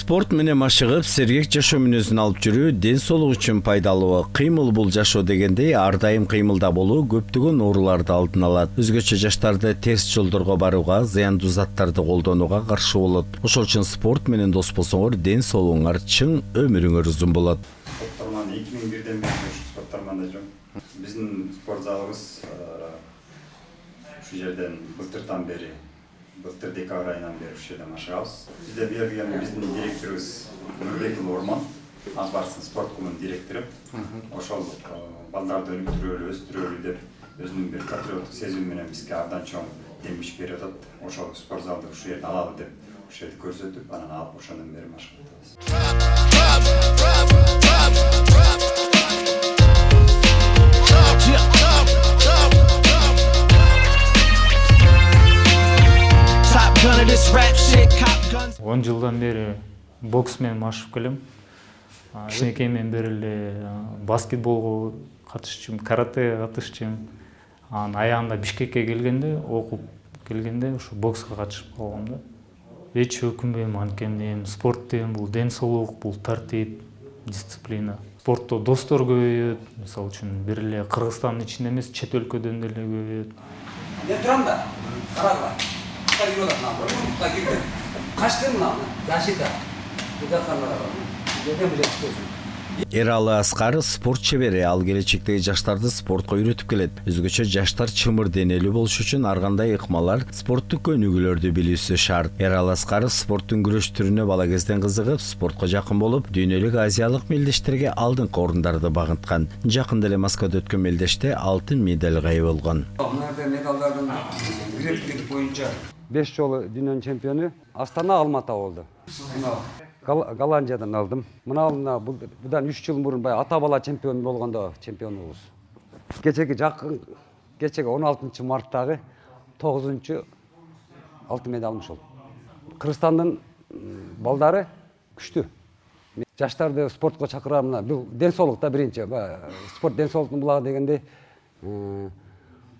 Спорт менен машыгып, сергек жашоо мүнөзүн алып жүрүү ден соолук үчүн пайдалуу. Кыймыл бул жашоо дегендей, ар дайым кыймылда болуу көптөгөн ооруларды алдын алат. Өзгөчө жаштарды терс жолдорго барууга, зыяндуу заттарды колдонууга каршы болот. Ошол үчүн спорт менен дос болсоңор, ден соолугуңар чың, өмүрүңөр узун болот. Спортторман 2001-ден бери спортторманда жүрөм. Биздин спорт залыбыз ушу жерден былтырдан бери былтыр декабрь айынан бери ушул жерде машыгабыз. Бизде берген биздин директорубуз Нурбек Орман, Акбарстын спорт клубунун директору. Ошол балдарды өнүктүрөлү, өстүрөлү деп өзүнүн бир патриоттук сезими менен бизге абдан чоң демиш берип атат. Ошол спорт залды ушул жерде алалы деп ушул жерди көрсөтүп, анан алып ошондон бери машыгып атабыз. Он жылдан бери бокс менен машыгып келем. Кичинекейимден бери эле баскетболго катышчумун, каратеге катышчумун. Анан аягында Бишкекке келгенде, окуп келгенде ушу бокска катышып калгам да. Эч өкүнбөйм, анткени спорт деген бул ден соолук, бул тартип, дисциплина. Спортто достор көбөйөт. Мисалы үчүн бир эле Кыргызстандын ичинде эмес, чет өлкөдөн деле көбөйөт. Мен турам да, карагыла. Качтым мына, защита. Эралы Аскар спорт чебери, ал келечектеги жаштарды спортко үйрөтүп келет. Өзгөчө жаштар чымыр денелүү болуш үчүн ар кандай ыкмалар, спорттук көнүгүүлөрдү билүүсү шарт. Эралы Аскар спорттун күрөш түрүнө бала кезден кызыгып, спортко жакын болуп, дүйнөлүк азиялык мелдештерге алдыңкы орундарды багынткан. Жакында эле Москвада өткөн мелдеште алтын медалга ээ болгон. Мына медалдардын греплик боюнча 5 жолу дүйнөнүн чемпиону Астана Алмата болду. Голландиядан алдым. Мына будан 3 жыл мурун ата бала чемпион болгондо чемпионубуз. Кечеги 16 марттагы 9 алтын медалым ушул. Кыргызстандын балдары күчтүү. Жаштарды спортко чакырам. Бул ден соолукта биринчи. Спорт ден соолуктун булагы дегенде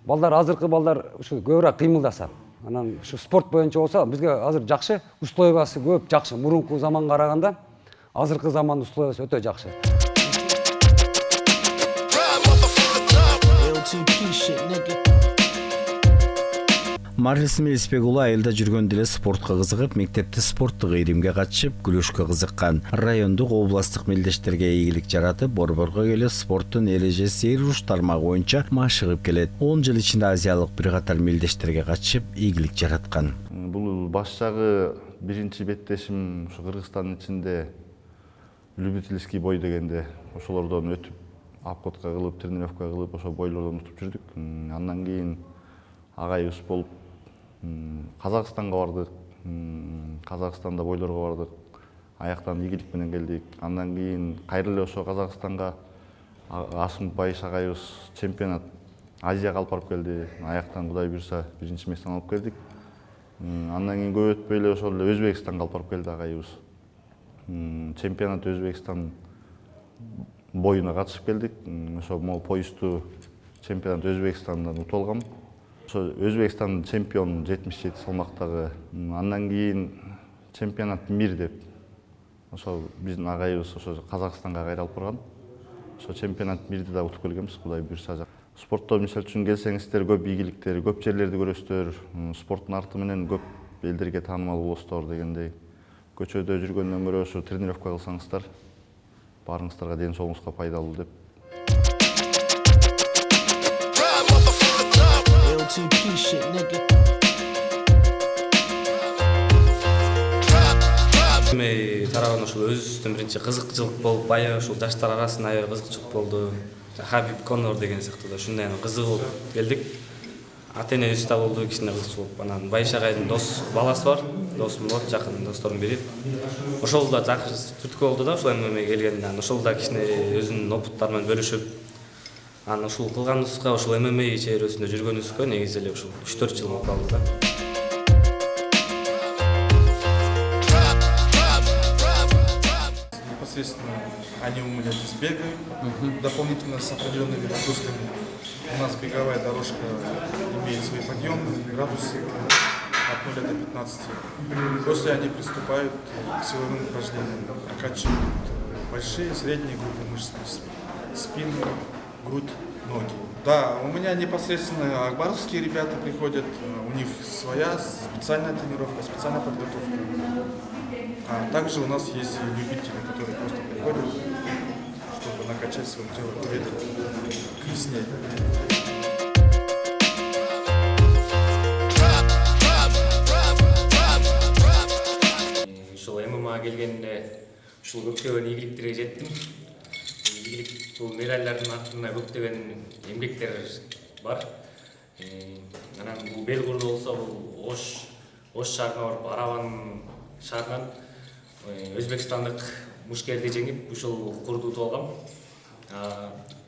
балдар, азыркы балдар ушу көбүрөөк кыймылдаса. Анан ушу спорт боюнча болсо бизге азыр жакшы, условиясы көп жакшы. Мурунку заманга караганда азыркы замандын условиясы өтө жакшы. Марис Мелисбек уулу айылда жүргөндө эле спортко кызыгып, мектепте спорттук ийримге катышып, күрөшкө кызыккан. Райондук, областтык мелдештерге ийгилик жаратып, борборго келип, спорттун эрежеси уруш тармагы боюнча машыгып келет. 10 жыл ичинде азиялык бир катар мелдештерге катышып, ийгилик жараткан. Бул баш жагы биринчи беттешим ушу Кыргызстандын ичинде любительский бой дегенде ошолордон өтүп, обходко кылып, тренировка кылып, ошо бойлордон утуп жүрдүк. Андан кийин агайыбыз болуп Казакстанга бардык. Казакстанда бойлорго бардык. Аяктан ийгилик менен келдик. Андан кийин кайра эле ошо Казакстанга Ашым Байыш агайыбыз чемпионат Азияга алып барып келди. Аяктан Кудай буйрса биринчи местени алып келдик. Андан кийин көп өтпөй эле ошол эле Өзбекстанга алып барып келди агайыбыз. Чемпионат Өзбекстан боюна катышып келдик. Ошо могу поястуу чемпионат Өзбекстандан утуп алгам. Ошо Өзбекстан чемпион 77 салмактагы. Андан кийин чемпионат мир деп ошо биздин агайыбыз ошо Казакстанга кайра алып барган. Ошо чемпионат мирди да утуп келгенбиз, Кудай буйрса. Спортто мисалы үчүн келсеңиздер, көп ийгиликтер, көп жерлерди көрөсүздөр, спорттун арты менен көп элдерге таанымал болосуздар дегендей. Көчөдө жүргөндөн көрө ошо тренировка кылсаңыздар, барыңыздарга ден соолугуңузга пайдалуу деп. Тарабан ошол өзүбүздүн биринчи кызыкчылык болуп, аябай ушул жаштар арасында аябай кызыкчылык болду. Хабиб Конор деген сыяктуу да ушундай кызыгып келдик. Ата-энебиз да болду, кичине кызыкчылык. Анан Байыш агайдын баласы бар, досум болот, жакын достордун бири. Ошол да жакшы түрткү болду да, ушул ММА келгенде. Ошол да кичине өзүнүн опыттары менен бөлүшүп, анан ушул кылганыбызга, ушул ММА чейресинде жүргөнүбүзгө негизи эле ушул 3-4 жыл болуп калды да. Непосредственно они у меня здесь бегают, дополнительно с определенными нагрузками. У нас беговая дорожка имеет свои подъемы, градусы. от 0 до 15. После они приступают к силовым упражнениям, прокачивают большие, средние группы мышц, спину, грудь, ноги. Да, у меня непосредственно акбаровские ребята приходят, у них своя специальная тренировка, специальная подготовка. А также у нас есть и любители, которые просто приходят, чтобы накачать свое тело к весне. Ушул ММА келгенде ушул көптөгөн ийгиликтерге жеттим. Ийгилик бул медальдардын артында көптөгөн эмгектер бар. Анан бул бел курду болсо бул Ош шаарына барып Арабан шаарынан өзбекстандык мушкерди жеңип ушул курду утуп алгам.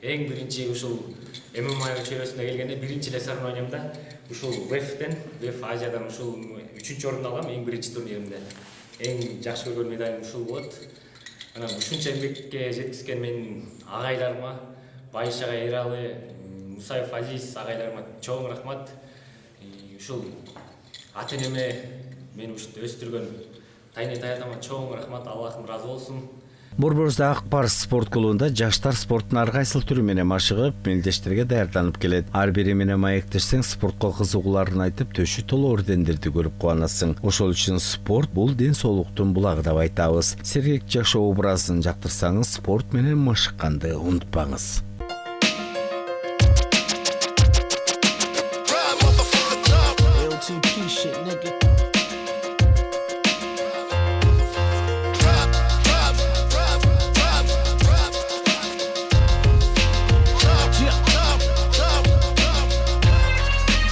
Эң биринчи ушул ММА чөйрөсүнө келгенде биринчи эле соревнованиямда ушул ВЭФ Азиядан ушул 3-чү орунду алгам эң биринчи турниримде. Эң жакшы көргөн медалим ушул болот. Анан ушунча эмгекке жеткизген менин агайларыма, Байыш агай, Эралы, Мусаев Азиз агайларыма чоң рахмат. Ушул ата-энеме мени ушинтип өстүргөн тайне таятама чоң рахмат, Аллахым ыраазы болсун. Борборузда Акбар спорт клубунда жаштар спорттун ар кайсыл түрү менен машыгып, мелдештерге даярданып келет. Ар бири менен маектешсең, спортко кызыгууларын айтып, төшү толуу ордендерди көрүп кубанасың. Ошол үчүн спорт бул ден соолуктун булагы деп айтабыз. Сергек жашоо образын жактырсаңыз, спорт менен машыкканды унутпаңыз.